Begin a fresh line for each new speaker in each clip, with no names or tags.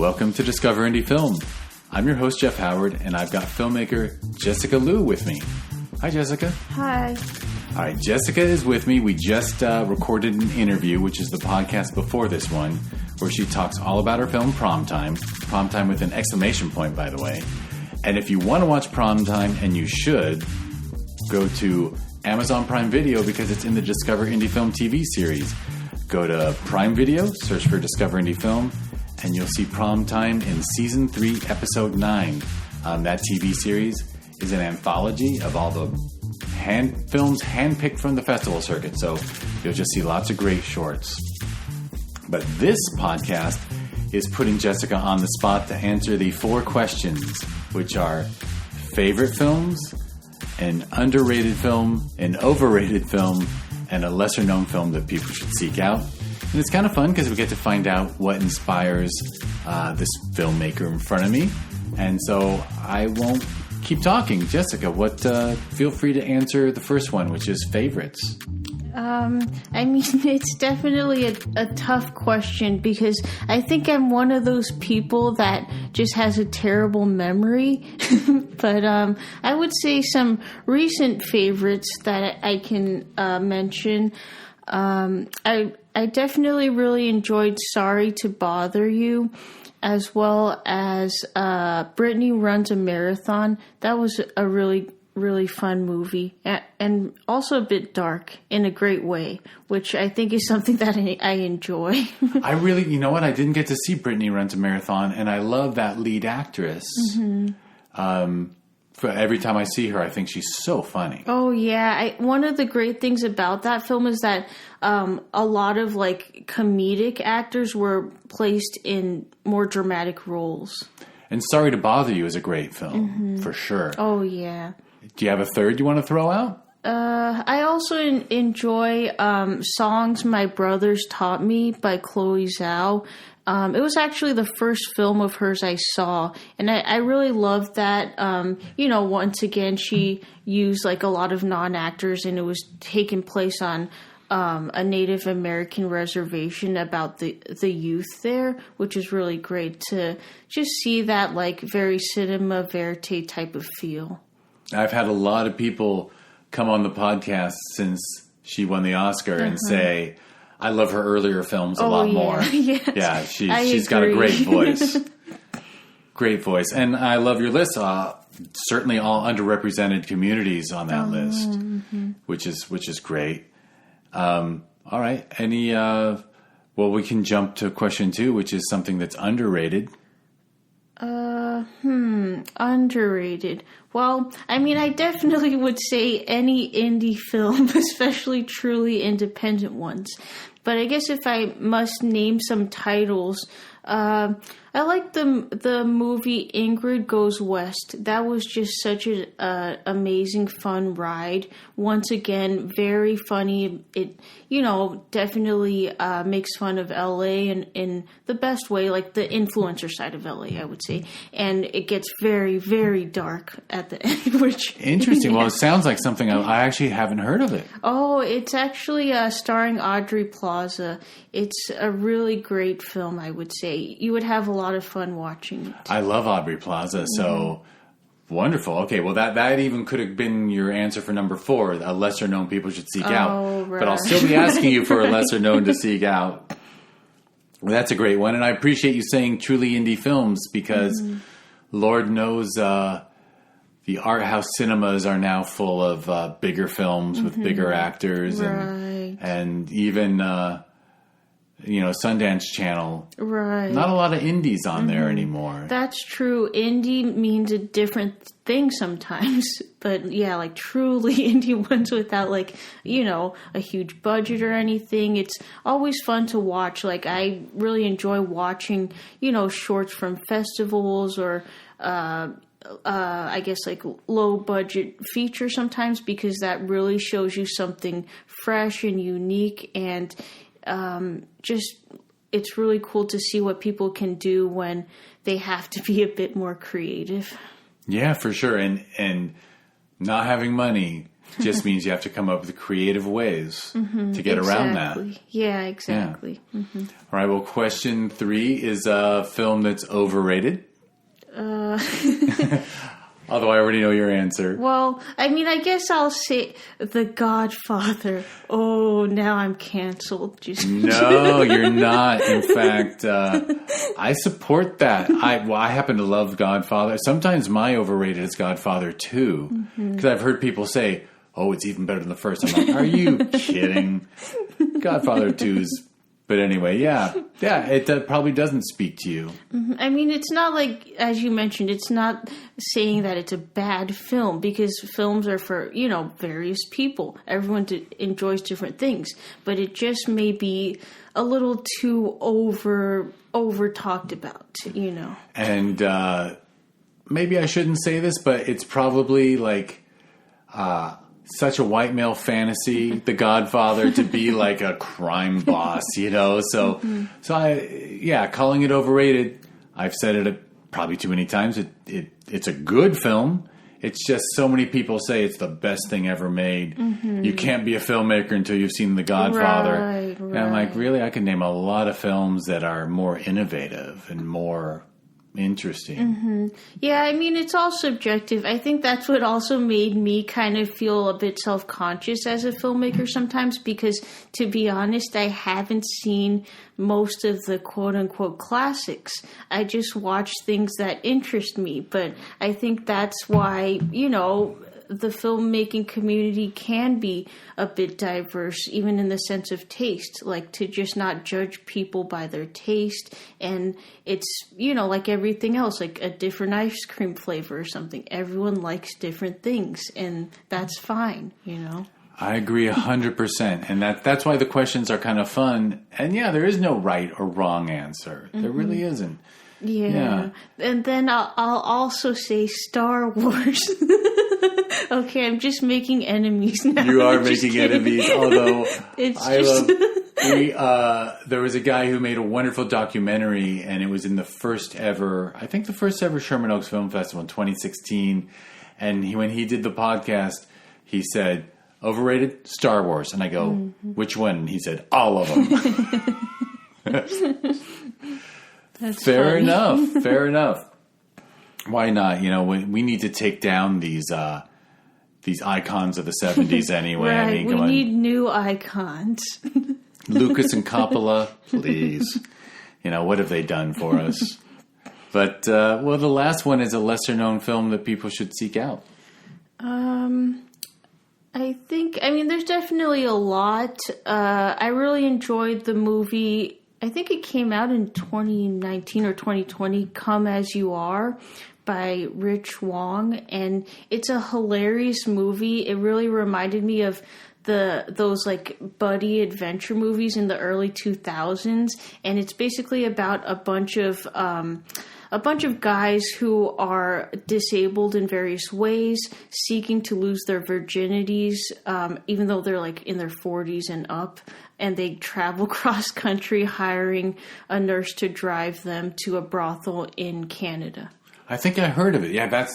Welcome to Discover Indie Film. I'm your host, Jeff Howard, and I've got filmmaker Jessica Liu with me. Hi, Jessica.
Hi.
All right, Jessica is with me. We just recorded an interview, which is the podcast before this one, where she talks all about her film Prom Time with an exclamation point, by the way. And if you want to watch Prom Time, and you should, go to Amazon Prime Video because it's in the Discover Indie Film TV series. Go to Prime Video, search for Discover Indie Film, and you'll see Prom Time in Season 3, Episode 9. That TV series is an anthology of all the films handpicked from the festival circuit, so you'll just see lots of great shorts. But this podcast is putting Jessica on the spot to answer the 4 questions, which are favorite films, an underrated film, an overrated film, and a lesser-known film that people should seek out. And it's kind of fun because we get to find out what inspires this filmmaker in front of me. And so I won't keep talking. Jessica, feel free to answer the first one, which is favorites.
It's definitely a tough question because I think I'm one of those people that just has a terrible memory. But I would say some recent favorites that I can mention. I definitely really enjoyed Sorry to Bother You, as well as Britney Runs a Marathon. That was a really, really fun movie, and also a bit dark in a great way, which I think is something that I enjoy.
I really, you know what? I didn't get to see Britney Runs a Marathon, and I love that lead actress. Mm-hmm. For every time I see her, I think she's so funny.
Oh, yeah. One of the great things about that film is that a lot of like comedic actors were placed in more dramatic roles.
And Sorry to Bother You is a great film, for sure.
Oh, yeah.
Do you have a third you want to throw out?
I also enjoy Songs My Brothers Taught Me by Chloe Zhao. It was actually the first film of hers I saw, and I really loved that. Once again, she used like a lot of non-actors, and it was taking place on a Native American reservation about the youth there, which is really great to just see that like very cinema verite type of feel.
I've had a lot of people come on the podcast since she won the Oscar and say, I love her earlier films a lot more.
Yes.
Yeah, she's got a great voice. Great voice. And I love your list. Certainly all underrepresented communities on that list, which is great. All right. We can jump to question 2, which is something that's underrated.
Underrated. Well, I definitely would say any indie film, especially truly independent ones. But I guess if I must name some titles, I like the movie Ingrid Goes West. That was just such an amazing, fun ride. Once again, very funny. It, definitely makes fun of LA in the best way, like the influencer side of LA, I would say. And it gets very, very dark at the end. Which
interesting. Yeah. Well, it sounds like something I actually haven't heard of it.
Oh, it's actually starring Aubrey Plaza. It's a really great film, I would say. You would have a lot of fun watching it.
I love Aubrey Plaza, so wonderful. Okay, well, that even could have been your answer for number 4, a lesser-known people should seek out.
Right.
But I'll still be asking you for a lesser-known to seek out. Well, that's a great one, and I appreciate you saying truly indie films because Lord knows the art house cinemas are now full of bigger films with bigger actors and even... Sundance Channel. Right. Not a lot of indies on there anymore.
That's true. Indie means a different thing sometimes. But yeah, like truly indie ones without a huge budget or anything. It's always fun to watch. Like I really enjoy watching, shorts from festivals or I guess like low budget features sometimes because that really shows you something fresh and unique and it's really cool to see what people can do when they have to be a bit more creative.
Yeah, for sure. And not having money It just means you have to come up with creative ways to get around that.
Yeah, exactly.
Yeah. All right, well, question 3 is a film that's overrated. Although I already know your answer.
Well, I mean, I guess I'll say The Godfather. Oh, now I'm canceled.
No, you're not. In fact, I support that. I happen to love Godfather. Sometimes my overrated is Godfather 2. Because I've heard people say, oh, it's even better than the first. I'm like, are you kidding? Godfather 2's... But anyway, yeah, it probably doesn't speak to you.
I mean, it's not like, as you mentioned, it's not saying that it's a bad film, because films are for, various people. Everyone enjoys different things. But it just may be a little too over talked about,
And maybe I shouldn't say this, but it's probably like... such a white male fantasy, The Godfather, to be like a crime boss, So calling it overrated. I've said it probably too many times. It's a good film. It's just so many people say it's the best thing ever made. You can't be a filmmaker until you've seen The Godfather.
Right.
And I'm like, really? I can name a lot of films that are more innovative and more interesting.
Yeah, I mean, it's all subjective. I think that's what also made me kind of feel a bit self-conscious as a filmmaker sometimes, because, to be honest, I haven't seen most of the quote-unquote classics. I just watch things that interest me. But I think that's why, the filmmaking community can be a bit diverse, even in the sense of taste, like to just not judge people by their taste. And it's, like everything else, like a different ice cream flavor or something. Everyone likes different things, and that's fine,
I agree 100%. And that's why the questions are kind of fun. And yeah, there is no right or wrong answer. There really isn't.
Yeah. And then I'll also say Star Wars. Okay, I'm just making enemies now.
You are making enemies, although there was a guy who made a wonderful documentary, and it was in the first ever Sherman Oaks Film Festival in 2016. And when he did the podcast, he said, overrated? Star Wars. And I go, which one? And he said, all of them.
That's
Fair
funny.
enough. Fair enough. Why not? We need to take down these icons of the 70s anyway.
Right.
I mean,
we need new icons.
Lucas and Coppola, please. What have they done for us? But, the last one is a lesser-known film that people should seek out.
There's definitely a lot. I really enjoyed the movie. I think it came out in 2019 or 2020, Come As You Are, by Rich Wong, and it's a hilarious movie. It really reminded me of those like buddy adventure movies in the early 2000s, and it's basically about a bunch of guys who are disabled in various ways, seeking to lose their virginities, even though they're like in their 40s and up. And they travel cross country, hiring a nurse to drive them to a brothel in Canada.
I think I heard of it. Yeah,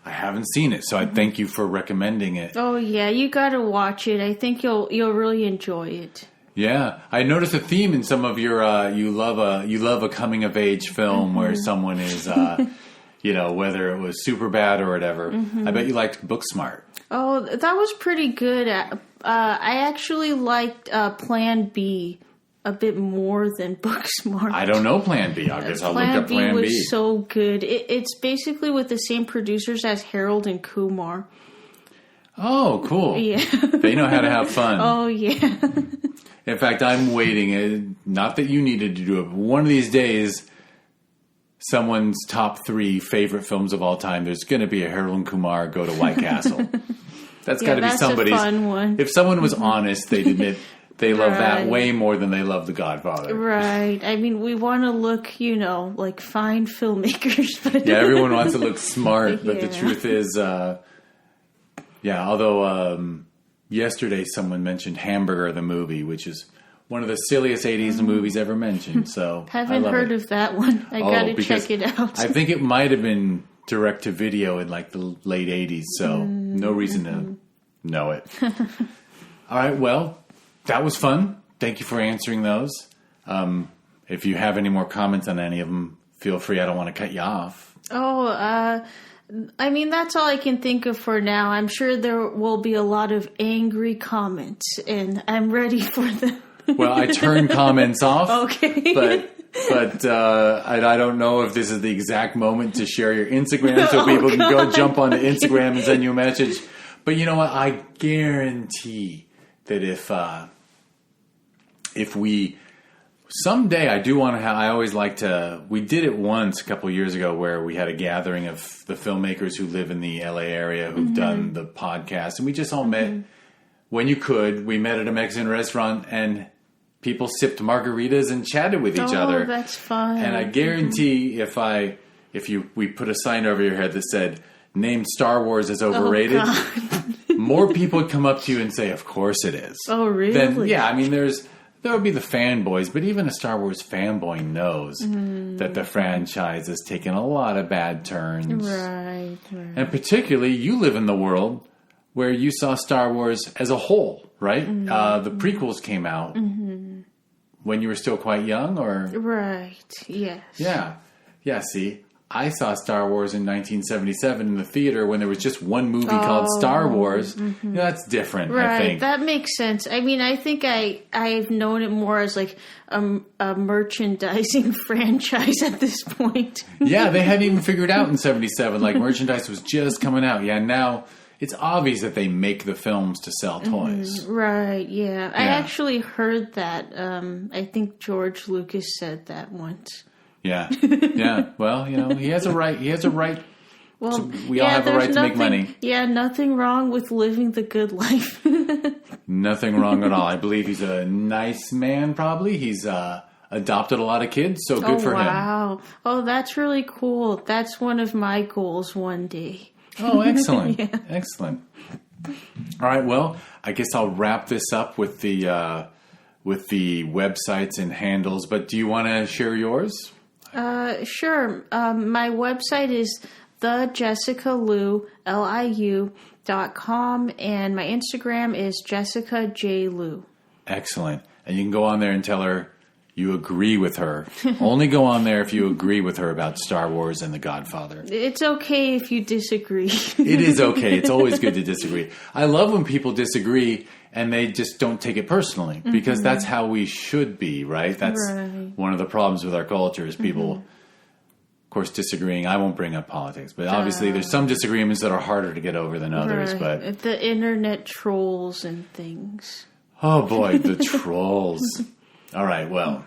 I haven't seen it, so I thank you for recommending it.
Oh yeah, you got to watch it. I think you'll really enjoy it.
Yeah, I noticed a theme in some of your. You love a coming of age film where someone is, whether it was Superbad or whatever. I bet you liked Booksmart.
Oh, that was pretty good. I actually liked Plan B a bit more than Booksmart.
I don't know Plan B. I guess I'll look up Plan B.
Plan B was so good. It's basically with the same producers as Harold and Kumar.
Oh, cool.
Yeah.
They know how to have fun.
Oh, yeah.
In fact, I'm waiting. Not that you needed to do it, but one of these days, someone's top 3 favorite films of all time, there's going to be a Harold and Kumar Go to White Castle. That's got to be somebody's.
That's a fun one.
If someone was honest, they'd admit they love that way more than they love The Godfather.
Right. I mean, we want to look, like fine filmmakers. But
yeah, everyone wants to look smart, but the truth is, although yesterday someone mentioned Hamburger the movie, which is one of the silliest 80s movies ever mentioned. So
haven't heard of that one. I got to check it out.
I think it might have been direct to video in like the late 80s, so no reason to know it. All right, well, that was fun. Thank you for answering those. If you have any more comments on any of them, feel free. I don't want to cut you off.
I mean, that's all I can think of for now. I'm sure there will be a lot of angry comments, and I'm ready for them.
Well, I turn comments off.
Okay.
But I don't know if this is the exact moment to share your Instagram so people can go jump onto Instagram and send you a message. But you know what? I guarantee that if we someday, I do want to have. I always like to. We did it once a couple of years ago where we had a gathering of the filmmakers who live in the LA area who've done the podcast, and we just all met when you could. We met at a Mexican restaurant and people sipped margaritas and chatted with each other.
Oh, that's fun.
And I guarantee we put a sign over your head that said, named Star Wars as overrated, more people would come up to you and say, of course it is.
Oh, really?
Then, yeah, I mean, there would be the fanboys, but even a Star Wars fanboy knows that the franchise has taken a lot of bad turns.
Right.
And particularly, you live in the world where you saw Star Wars as a whole, right? The prequels came out when you were still quite young, or?
Right, yes.
Yeah, see, I saw Star Wars in 1977 in the theater when there was just one movie called Star Wars. That's different,
right,
I think.
That makes sense. I mean, I think I've known it more as like a merchandising franchise at this point.
Yeah, they hadn't even figured out in 77. Like, merchandise was just coming out. Yeah, now it's obvious that they make the films to sell toys.
Right, yeah. I actually heard that. I think George Lucas said that once.
Yeah. Well, you know, he has a right.
Well,
we all have a right to make money.
Yeah, nothing wrong with living the good life.
Nothing wrong at all. I believe he's a nice man, probably. He's adopted a lot of kids, so good for him.
Wow. Oh, that's really cool. That's one of my goals one day.
Oh, excellent. Yeah. Excellent. All right, well, I guess I'll wrap this up with the websites and handles, but do you want to share yours?
Sure. My website is thejessicaliu.com, and my Instagram is Jessica J. Liu.
Excellent. And you can go on there and tell her you agree with her. Only go on there if you agree with her about Star Wars and The Godfather.
It's okay if you disagree.
It is okay. It's always good to disagree. I love when people disagree and they just don't take it personally, because that's how we should be, right? That's one of the problems with our culture is people, of course, disagreeing. I won't bring up politics, but obviously there's some disagreements that are harder to get over than others.
Right.
But
the internet trolls and things.
Oh boy, the trolls. All right, well,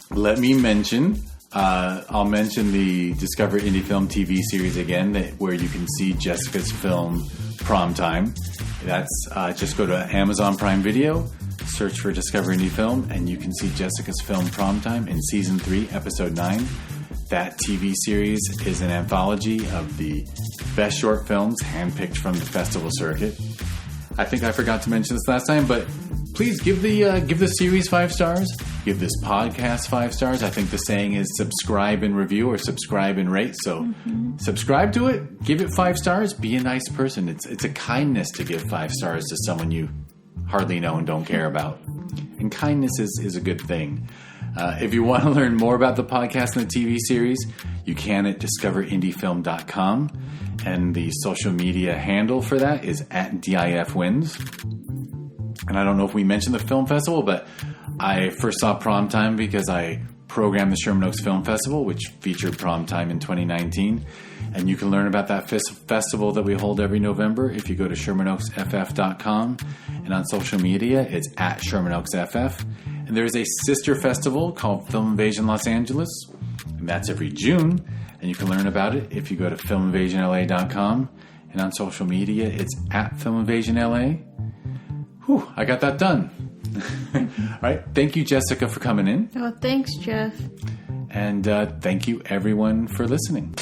let me mention, I'll mention the Discover Indie Film TV series again, where you can see Jessica's film Prom Time. That's just go to Amazon Prime Video, search for Discover Indie Film, and you can see Jessica's film Prom Time in Season 3, Episode 9. That TV series is an anthology of the best short films handpicked from the festival circuit. I think I forgot to mention this last time, but please give the series 5 stars. Give this podcast 5 stars. I think the saying is subscribe and review, or subscribe and rate. So subscribe to it. Give it 5 stars. Be a nice person. It's a kindness to give 5 stars to someone you hardly know and don't care about. And kindness is a good thing. If you want to learn more about the podcast and the TV series, you can at discoverindiefilm.com. And the social media handle for that is @DIFWins. And I don't know if we mentioned the film festival, but I first saw Prom Time because I programmed the Sherman Oaks Film Festival, which featured Prom Time in 2019. And you can learn about that festival that we hold every November if you go to ShermanOaksFF.com. And on social media, it's @ShermanOaksFF. And there's a sister festival called Film Invasion Los Angeles. And that's every June. And you can learn about it if you go to FilmInvasionLA.com. And on social media, it's @FilmInvasionLA. Whew, I got that done. All right. Thank you, Jessica, for coming in.
Oh, thanks, Jeff.
And thank you, everyone, for listening.